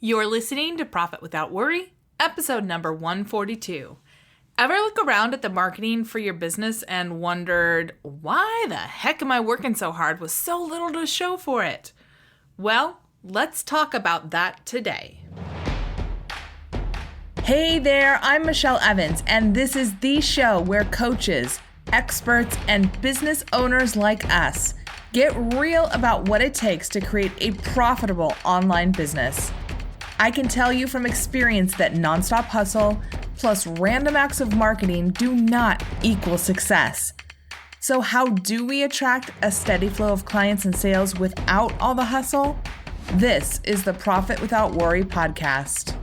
You're listening to Profit Without Worry, episode number 142. Ever look around at the marketing for your business and wondered, why the heck am I working so hard with so little to show for it? Well, let's talk about that today. Hey there, I'm Michelle Evans, and this is the show where coaches, experts, and business owners like us get real about what it takes to create a profitable online business. I can tell you from experience that nonstop hustle plus random acts of marketing do not equal success. So how do we attract a steady flow of clients and sales without all the hustle? This is the Profit Without Worry podcast.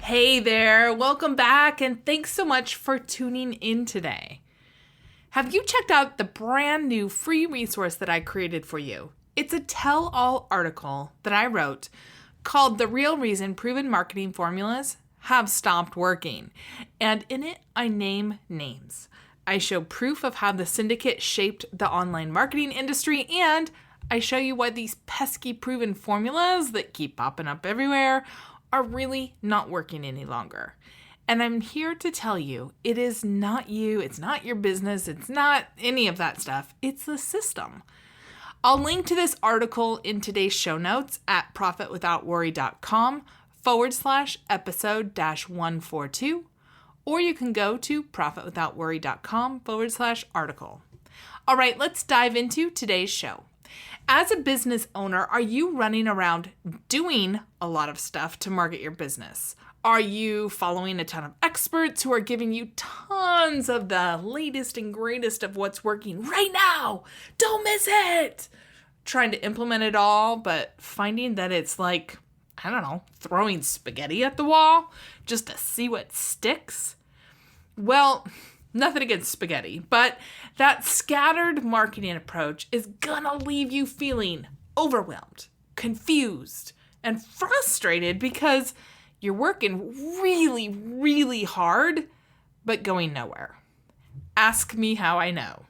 Hey there, welcome back, and thanks so much for tuning in today. Have you checked out the brand new free resource that I created for you? It's a tell-all article that I wrote called The Real Reason Proven Marketing Formulas Have Stopped Working. And in it, I name names. I show proof of how the syndicate shaped the online marketing industry, and I show you why these pesky proven formulas that keep popping up everywhere are really not working any longer. And I'm here to tell you, it is not you, it's not your business, it's not any of that stuff. It's the system. I'll link to this article in today's show notes at profitwithoutworry.com/episode-142, or you can go to profitwithoutworry.com/article. All right, let's dive into today's show. As a business owner, are you running around doing a lot of stuff to market your business? Are you following a ton of experts who are giving you tons of the latest and greatest of what's working right now? Don't miss it! Trying to implement it all, but finding that it's like, I don't know, throwing spaghetti at the wall just to see what sticks? Well, nothing against spaghetti, but that scattered marketing approach is gonna leave you feeling overwhelmed, confused, and frustrated because you're working really, really hard, but going nowhere. Ask me how I know.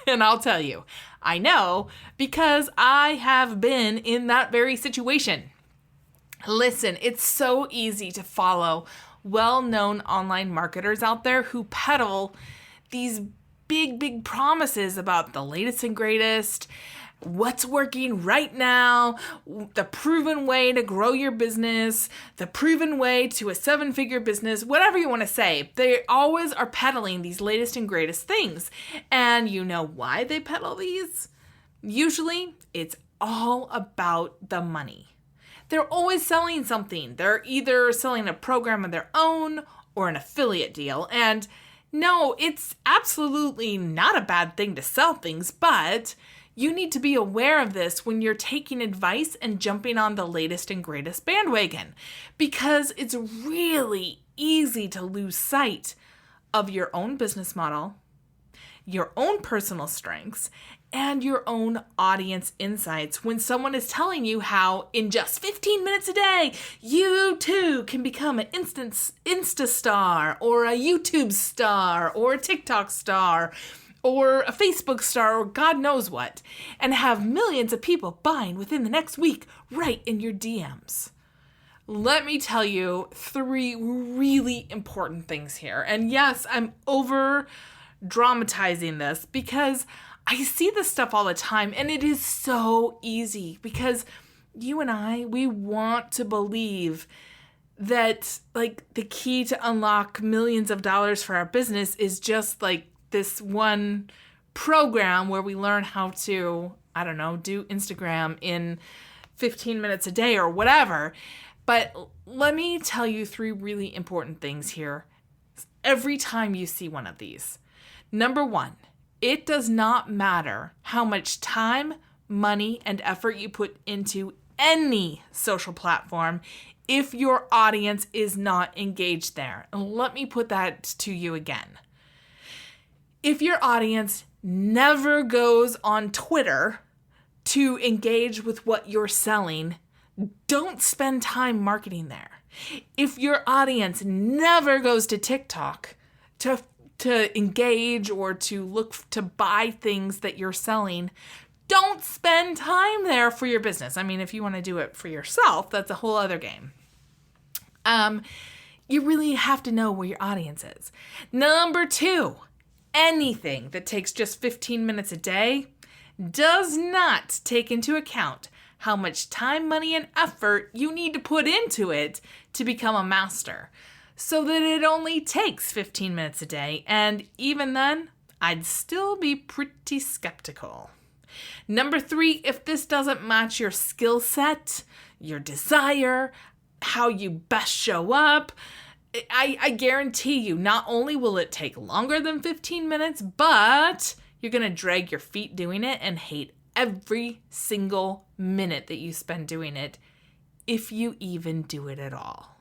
And I'll tell you, I know because I have been in that very situation. Listen, it's so easy to follow well-known online marketers out there who peddle these big promises about the latest and greatest, what's working right now, the proven way to grow your business, the proven way to a 7-figure business, whatever you want to say. They always are peddling these latest and greatest things. And you know why they peddle these? Usually, it's all about the money. They're always selling something. They're either selling a program of their own or an affiliate deal. And no, it's absolutely not a bad thing to sell things, but you need to be aware of this when you're taking advice and jumping on the latest and greatest bandwagon, because it's really easy to lose sight of your own business model, your own personal strengths, and your own audience insights when someone is telling you how in just 15 minutes a day, you too can become an Insta star or a YouTube star or a TikTok star or a Facebook star, or God knows what, and have millions of people buying within the next week right in your DMs. Let me tell you 3 really important things here. And yes, I'm over dramatizing this because I see this stuff all the time, and it is so easy because you and I, we want to believe that like the key to unlock millions of dollars for our business is just like this one program where we learn how to, I don't know, do Instagram in 15 minutes a day or whatever. But let me tell you 3 really important things here every time you see one of these. Number 1, it does not matter how much time, money, and effort you put into any social platform if your audience is not engaged there. And let me put that to you again. If your audience never goes on Twitter to engage with what you're selling, don't spend time marketing there. If your audience never goes to TikTok to engage or to look to buy things that you're selling, Don't spend time there for your business. I mean, if you want to do it for yourself, that's a whole other game. You really have to know where your audience is. Number 2, anything that takes just 15 minutes a day does not take into account how much time, money, and effort you need to put into it to become a master. So that it only takes 15 minutes a day. And even then, I'd still be pretty skeptical. Number 3, if this doesn't match your skill set, your desire, how you best show up, I guarantee you, not only will it take longer than 15 minutes, but you're going to drag your feet doing it and hate every single minute that you spend doing it, if you even do it at all.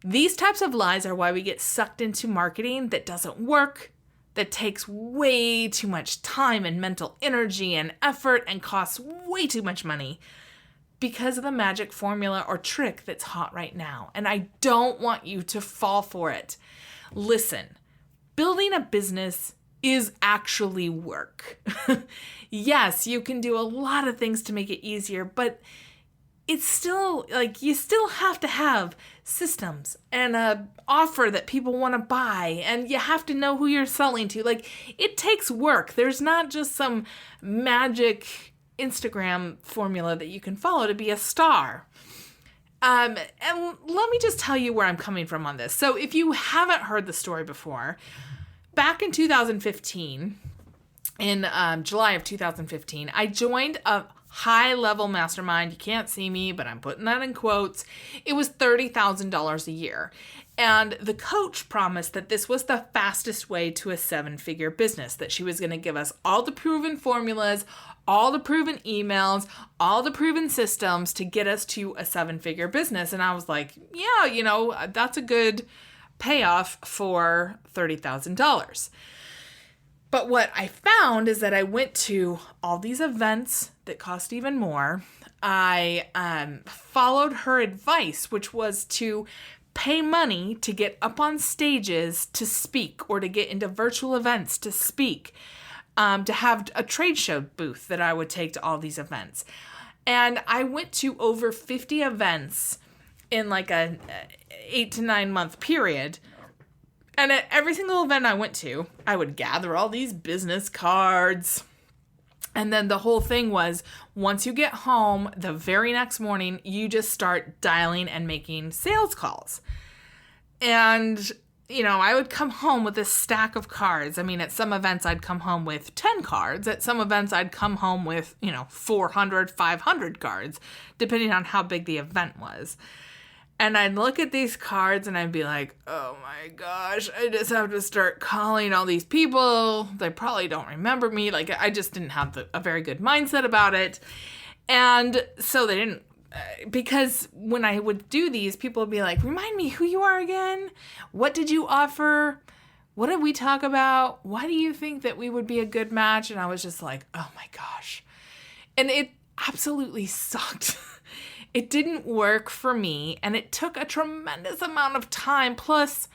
These types of lies are why we get sucked into marketing that doesn't work, that takes way too much time and mental energy and effort and costs way too much money because of the magic formula or trick that's hot right now. And I don't want you to fall for it. Listen, building a business is actually work. Yes, you can do a lot of things to make it easier, but it's still like you still have to have systems and a offer that people want to buy, and you have to know who you're selling to. Like, it takes work. There's not just some magic Instagram formula that you can follow to be a star. And let me just tell you where I'm coming from on this. So if you haven't heard the story before, back in 2015, in July of 2015, I joined a high-level mastermind. You can't see me, but I'm putting that in quotes. It was $30,000 a year. And the coach promised that this was the fastest way to a 7-figure business, that she was going to give us all the proven formulas, all the proven emails, all the proven systems to get us to a 7-figure business. And I was like, yeah, that's a good payoff for $30,000. But what I found is that I went to all these events that cost even more. I followed her advice, which was to pay money to get up on stages to speak or to get into virtual events to speak, to have a trade show booth that I would take to all these events. And I went to over 50 events in like a 8 to 9 month period. And at every single event I went to, I would gather all these business cards. And then the whole thing was, once you get home, the very next morning, you just start dialing and making sales calls. And, I would come home with this stack of cards. I mean, at some events, I'd come home with 10 cards. At some events, I'd come home with, 400, 500 cards, depending on how big the event was. And I'd look at these cards and I'd be like, oh my gosh, I just have to start calling all these people. They probably don't remember me. Like, I just didn't have a very good mindset about it. And so they didn't, because when I would do these, people would be like, remind me who you are again. What did you offer? What did we talk about? Why do you think that we would be a good match? And I was just like, oh my gosh. And it absolutely sucked. It didn't work for me, and it took a tremendous amount of time. Plus,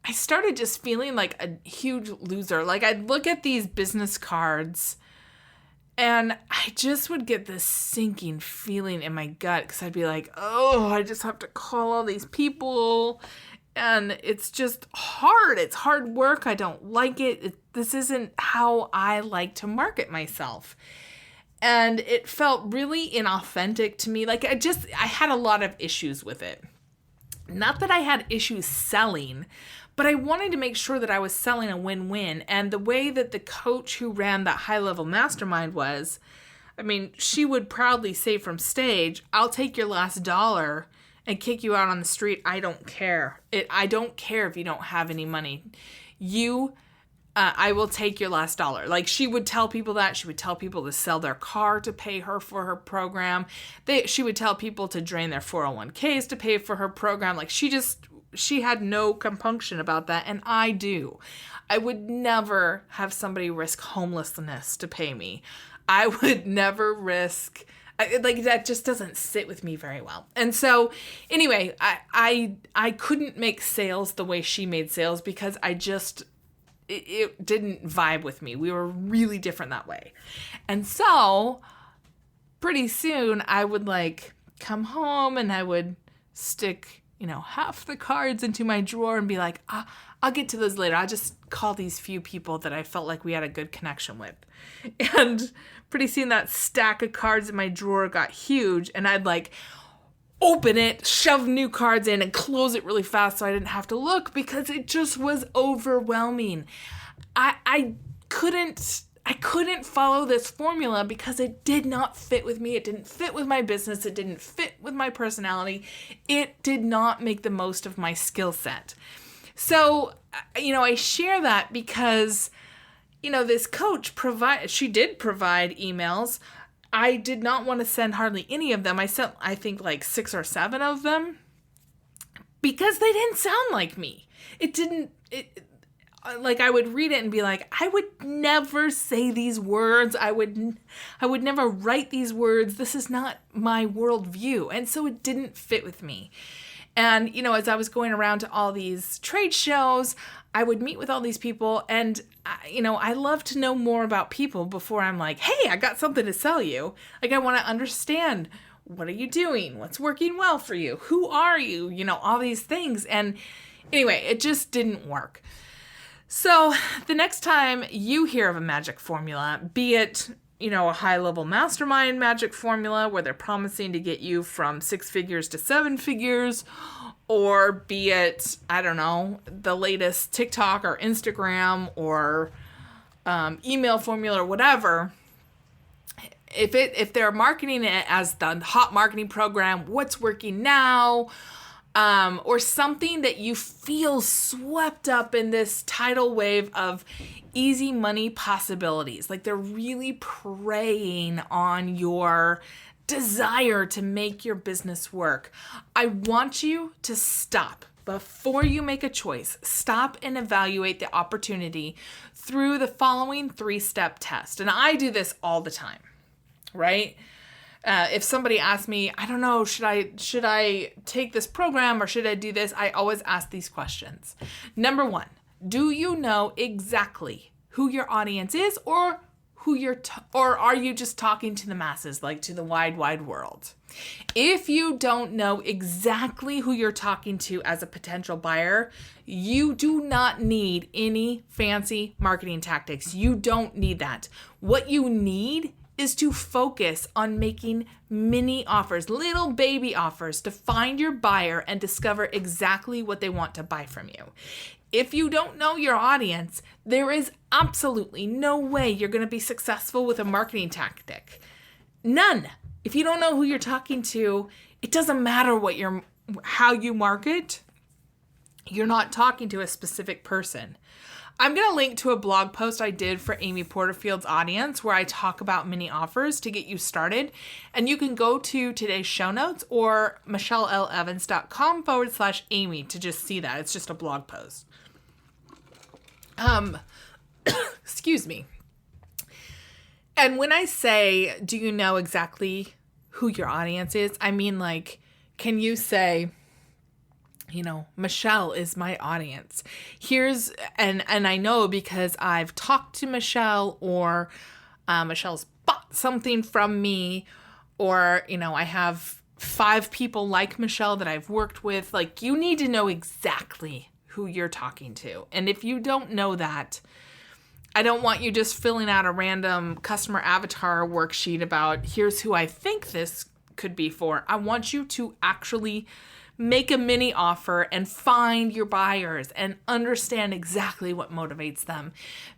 I started just feeling like a huge loser. Like, I'd look at these business cards, and I just would get this sinking feeling in my gut because I'd be like, oh, I just have to call all these people, and it's just hard. It's hard work. I don't like it. This isn't how I like to market myself. And it felt really inauthentic to me. Like, I had a lot of issues with it. Not that I had issues selling, but I wanted to make sure that I was selling a win-win. And the way that the coach who ran that high-level mastermind was, she would proudly say from stage, I'll take your last dollar and kick you out on the street. I don't care. I don't care if you don't have any money. I will take your last dollar. Like, she would tell people that. She would tell people to sell their car to pay her for her program. She would tell people to drain their 401ks to pay for her program. Like, she had no compunction about that, and I do. I would never have somebody risk homelessness to pay me. I would never risk... that just doesn't sit with me very well. And so, anyway, I couldn't make sales the way she made sales because it didn't vibe with me. We were really different that way. And so pretty soon I would like come home and I would stick, half the cards into my drawer and be like, I'll get to those later. I'll just call these few people that I felt like we had a good connection with. And pretty soon that stack of cards in my drawer got huge, and I'd like open it, shove new cards in, and close it really fast so I didn't have to look because it just was overwhelming. I couldn't follow this formula because it did not fit with me. It didn't fit with my business. It didn't fit with my personality. It did not make the most of my skill set. So, I share that because, this coach she did provide emails. I did not want to send hardly any of them. I sent, I think, like 6 or 7 of them because they didn't sound like me. Like I would read it and be like, I would never say these words. I would never write these words. This is not my worldview. And so it didn't fit with me. And, as I was going around to all these trade shows, I would meet with all these people. And, I love to know more about people before I'm like, hey, I got something to sell you. Like, I want to understand, what are you doing? What's working well for you? Who are you? All these things. And anyway, it just didn't work. So the next time you hear of a magic formula, be it, a high-level mastermind magic formula where they're promising to get you from 6 figures to 7 figures, or be it, I don't know, the latest TikTok or Instagram or email formula or whatever, if they're marketing it as the hot marketing program, what's working now, or something that you feel swept up in this tidal wave of easy money possibilities. Like they're really preying on your desire to make your business work. I want you to stop before you make a choice. Stop and evaluate the opportunity through the following 3-step test. And I do this all the time, right? If somebody asks me, I don't know, should I take this program or should I do this? I always ask these questions. Number 1, do you know exactly who your audience is, or or are you just talking to the masses, like to the wide world? If you don't know exactly who you're talking to as a potential buyer, you do not need any fancy marketing tactics. You don't need that. What you need is to focus on making mini offers, little baby offers, to find your buyer and discover exactly what they want to buy from you. If you don't know your audience, there is absolutely no way you're going to be successful with a marketing tactic. None. If you don't know who you're talking to, it doesn't matter how you market. You're not talking to a specific person. I'm going to link to a blog post I did for Amy Porterfield's audience where I talk about mini offers to get you started. And you can go to today's show notes or michellelevans.com/Amy to just see that. It's just a blog post. Excuse me. And when I say, do you know exactly who your audience is? I mean, like, can you say, Michelle is my audience. And I know because I've talked to Michelle, or Michelle's bought something from me, or, I have 5 people like Michelle that I've worked with. Like, you need to know exactly who you're talking to. And if you don't know that, I don't want you just filling out a random customer avatar worksheet about here's who I think this could be for. I want you to actually make a mini offer and find your buyers and understand exactly what motivates them,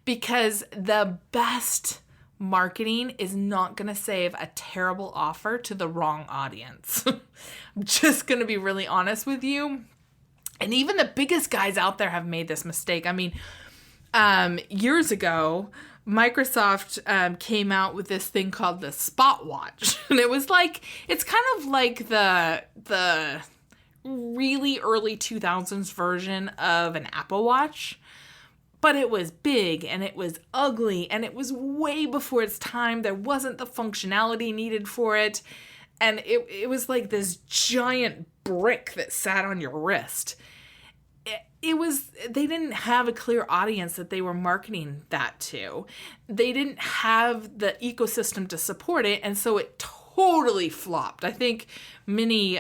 because the best marketing is not going to save a terrible offer to the wrong audience. I'm just going to be really honest with you. And even the biggest guys out there have made this mistake. I mean, years ago, Microsoft came out with this thing called the Spot Watch. And it's kind of like the really early 2000s version of an Apple Watch. But it was big and it was ugly and it was way before its time. There wasn't the functionality needed for it. And it was like this giant brick that sat on your wrist. they didn't have a clear audience that they were marketing that to. They didn't have the ecosystem to support it, and so it totally flopped. I think many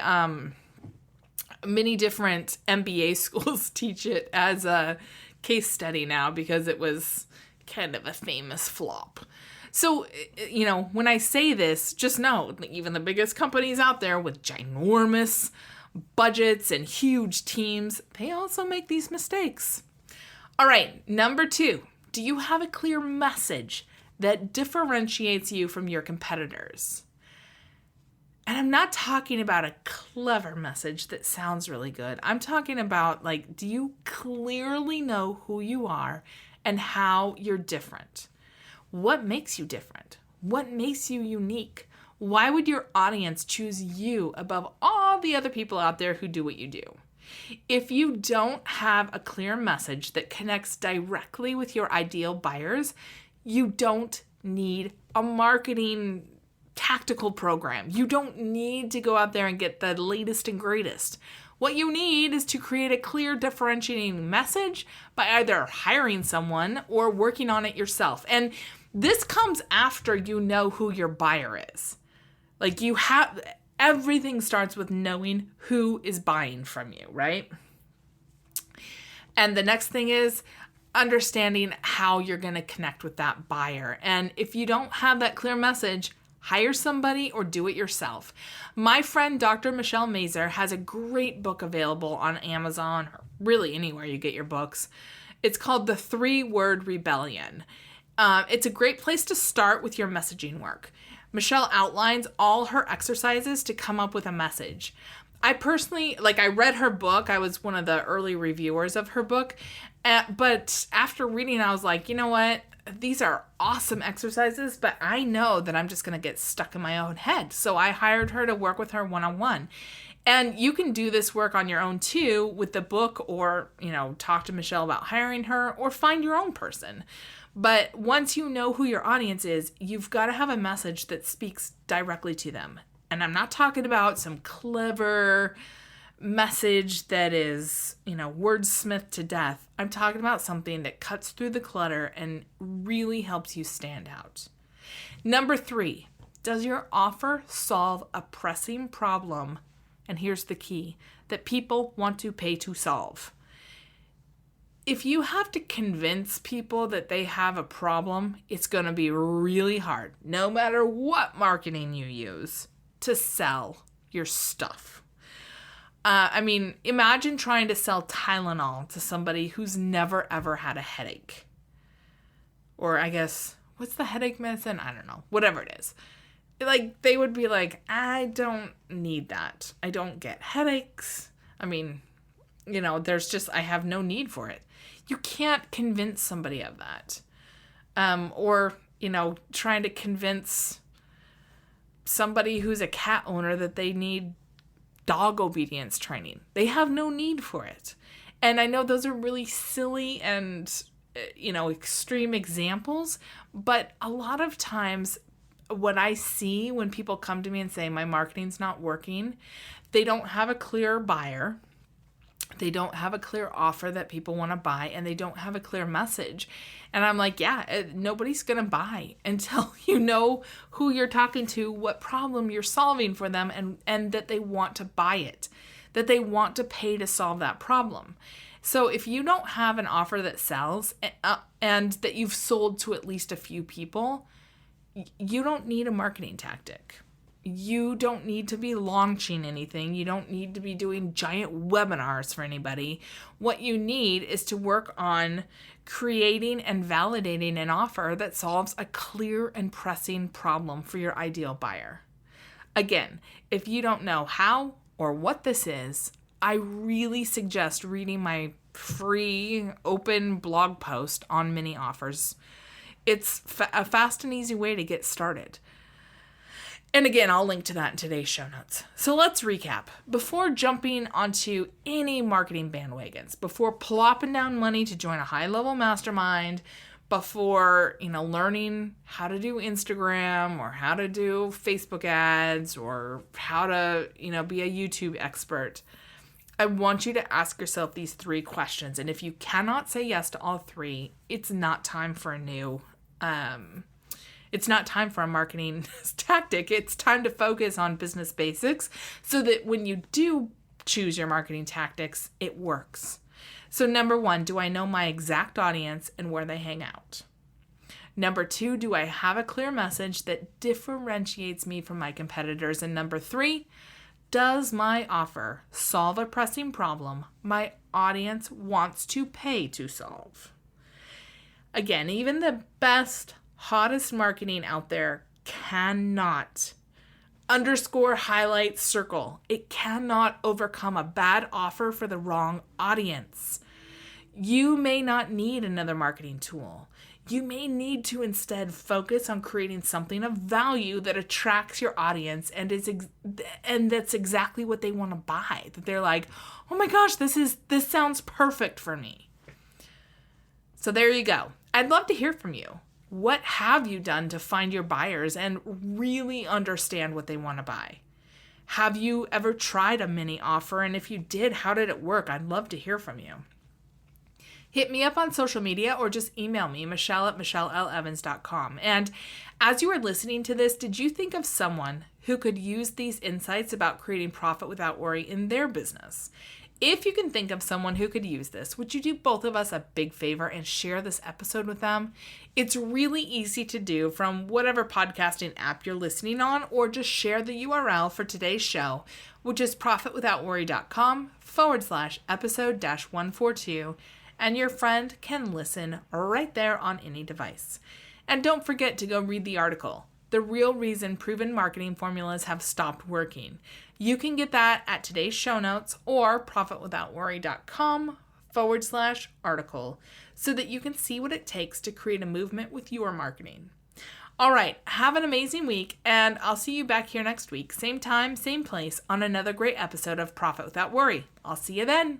different MBA schools teach it as a case study now because it was kind of a famous flop. So, when I say this, just know, even the biggest companies out there with ginormous budgets and huge teams, they also make these mistakes. All right, number 2, do you have a clear message that differentiates you from your competitors? And I'm not talking about a clever message that sounds really good. I'm talking about, do you clearly know who you are and how you're different? What makes you different? What makes you unique? Why would your audience choose you above all the other people out there who do what you do? If you don't have a clear message that connects directly with your ideal buyers, you don't need a marketing tactical program. You don't need to go out there and get the latest and greatest. What you need is to create a clear differentiating message by either hiring someone or working on it yourself. And this comes after you know who your buyer is. Everything starts with knowing who is buying from you, right? And the next thing is understanding how you're going to connect with that buyer. And if you don't have that clear message, hire somebody or do it yourself. My friend, Dr. Michelle Mazur, has a great book available on Amazon or really anywhere you get your books. It's called The 3-Word Rebellion. It's a great place to start with your messaging work. Michelle outlines all her exercises to come up with a message. I personally, I read her book. I was one of the early reviewers of her book. But after reading, I was like, you know what? These are awesome exercises, but I know that I'm just going to get stuck in my own head. So I hired her to work with her one-on-one. And you can do this work on your own too with the book or, talk to Michelle about hiring her or find your own person. But once you know who your audience is, you've got to have a message that speaks directly to them. And I'm not talking about some clever message that is, wordsmith to death. I'm talking about something that cuts through the clutter and really helps you stand out. Number 3, does your offer solve a pressing problem? And here's the key, that people want to pay to solve. If you have to convince people that they have a problem, it's going to be really hard, no matter what marketing you use, to sell your stuff. Imagine trying to sell Tylenol to somebody who's never, ever had a headache. Or I guess, what's the headache medicine? I don't know. Whatever it is. They would be like, I don't need that. I don't get headaches. I have no need for it. You can't convince somebody of that. Or trying to convince somebody who's a cat owner that they need dog obedience training. They have no need for it. And I know those are really silly and, extreme examples, but a lot of times what I see when people come to me and say my marketing's not working, they don't have a clear buyer. They don't have a clear offer that people want to buy, and they don't have a clear message. And I'm like, nobody's going to buy until you know who you're talking to, what problem you're solving for them, and that they want to buy it, that they want to pay to solve that problem. So if you don't have an offer that sells and that you've sold to at least a few people, you don't need a marketing tactic. You don't need to be launching anything. You don't need to be doing giant webinars for anybody. What you need is to work on creating and validating an offer that solves a clear and pressing problem for your ideal buyer. Again, if you don't know how or what this is, I really suggest reading my free open blog post on mini offers. It's a fast and easy way to get started. And again, I'll link to that in today's show notes. So let's recap. Before jumping onto any marketing bandwagons, before plopping down money to join a high-level mastermind, before, learning how to do Instagram or how to do Facebook ads or how to, be a YouTube expert, I want you to ask yourself these 3 questions. And if you cannot say yes to all 3, it's not time for a new, it's not time for a marketing tactic. It's time to focus on business basics so that when you do choose your marketing tactics, it works. So number 1, do I know my exact audience and where they hang out? Number 2, do I have a clear message that differentiates me from my competitors? And number 3, does my offer solve a pressing problem my audience wants to pay to solve? Again, even the best, hottest marketing out there cannot underscore, highlight, circle. It cannot overcome a bad offer for the wrong audience. You may not need another marketing tool. You may need to instead focus on creating something of value that attracts your audience and that's exactly what they want to buy. That they're like, "Oh my gosh, this sounds perfect for me." So there you go. I'd love to hear from you. What have you done to find your buyers and really understand what they want to buy? Have you ever tried a mini offer? And if you did, how did it work? I'd love to hear from you. Hit me up on social media or just email me, Michelle@michellelevans.com. And as you were listening to this, did you think of someone who could use these insights about creating profit without worry in their business? If you can think of someone who could use this, would you do both of us a big favor and share this episode with them? It's really easy to do from whatever podcasting app you're listening on, or just share the URL for today's show, which is profitwithoutworry.com/episode-142. And your friend can listen right there on any device. And don't forget to go read the article, The Real Reason Proven Marketing Formulas Have Stopped Working. You can get that at today's show notes or profitwithoutworry.com/article so that you can see what it takes to create a movement with your marketing. All right, have an amazing week, and I'll see you back here next week, same time, same place, on another great episode of Profit Without Worry. I'll see you then.